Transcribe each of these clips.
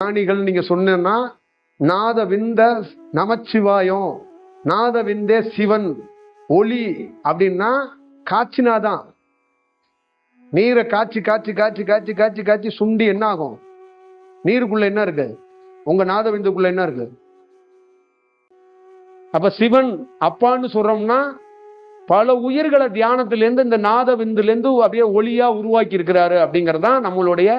ஞானிகள் நீங்க சொன்னா நாத விந்த நமச்சிவாயம், நாத விந்தே சிவன் ஒளி அப்படின்னா காய்ச்சினாதான். நீரை காய்ச்சி காய்ச்சி காய்ச்சி காய்ச்சி காய்ச்சி காய்ச்சி சுண்டி என்ன ஆகும்? நீருக்குள்ள என்ன இருக்கு? உங்க நாத விந்துக்குள்ள என்ன இருக்கு? அப்ப சிவன் அப்பான்னு சொல்றோம்னா பல உயிர்களை தியானத்திலேருந்து இந்த நாத விந்துலேருந்து அப்படியே ஒளியா உருவாக்கி இருக்கிறாரு அப்படிங்கறதான் நம்மளுடைய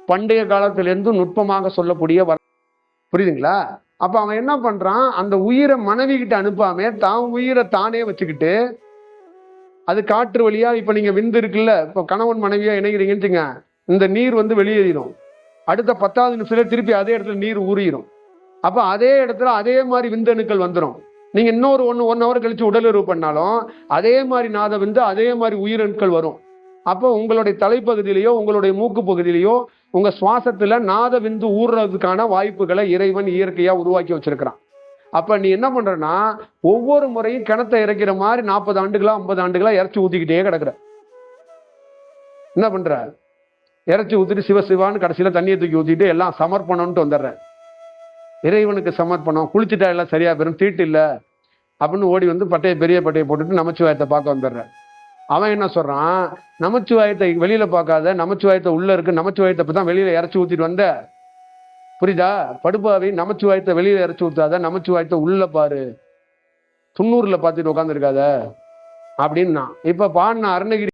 பண்டைய காலத்திலிருந்து நுட்பமாக சொல்லக்கூடிய புரியுதுங்களா? அப்ப அவன் என்ன பண்றான், அந்த உயிரை மனைவி கிட்ட அனுப்பாம தான் உயிரை தானே வச்சுக்கிட்டு அது காற்று வழியா, இப்ப நீங்க விந்து இருக்குல்ல, இப்ப கணவன் மனைவியா இணைகிறீங்கன்னு இந்த நீர் வெளியேறிடும். அடுத்த 10வது நிமிஷத்துல திருப்பி அதே இடத்துல நீர் ஊறிடும். அப்ப அதே இடத்துல அதே மாதிரி விந்தணுக்கள் வந்துடும். நீங்க இன்னொரு 1 ஹவர் கழிச்சு உடலுறவு பண்ணாலும் அதே மாதிரி நாத விந்து அதே மாதிரி உயிரணுக்கள் வரும். அப்போ உங்களுடைய தலைப்பகுதியிலையோ உங்களுடைய மூக்கு பகுதியிலையோ உங்க சுவாசத்துல நாத விந்து ஊறுறதுக்கான வாய்ப்புகளை இறைவன் இயற்கையா உருவாக்கி வச்சிருக்கிறான். அப்ப நீ என்ன பண்றன்னா ஒவ்வொரு முறையும் கிணத்தை இறைக்கிற மாதிரி 40 ஆண்டுகளா 50 ஆண்டுகளா இறைச்சி ஊத்திக்கிட்டே கிடக்குற. என்ன பண்ற? இறைச்சி ஊத்திட்டு சிவசிவான்னு கடைசியில தண்ணியை தூக்கி ஊத்திட்டு எல்லாம் சமர்ப்பணம்ட்டு வந்துடுற. இறைவனுக்கு சமர்ப்பணம், குளிச்சுட்டா எல்லாம் சரியா பெறும், தீட்டு இல்லை அப்படின்னு ஓடி பெரிய பட்டையை போட்டுட்டு நமச்சிவாயத்தை பார்க்க வந்துடுற. அவன் என்ன சொல்றான், நமச்சிவாயத்தை வெளியில பார்க்காத, நமச்சிவாயத்தை உள்ள இருக்கு, நமச்சிவாயத்தை தான் வெளியில இறைச்சி ஊத்திட்டு வந்த. புரியுதா? படுப்பாவி, நமச்சிவாயத்தை வெளியில இறைச்சி ஊத்தாத, நமச்சிவாயத்தை உள்ள பாரு, 90ல பார்த்துட்டு உட்காந்துருக்காத அப்படின்னா. இப்ப பாடின அருணகிரி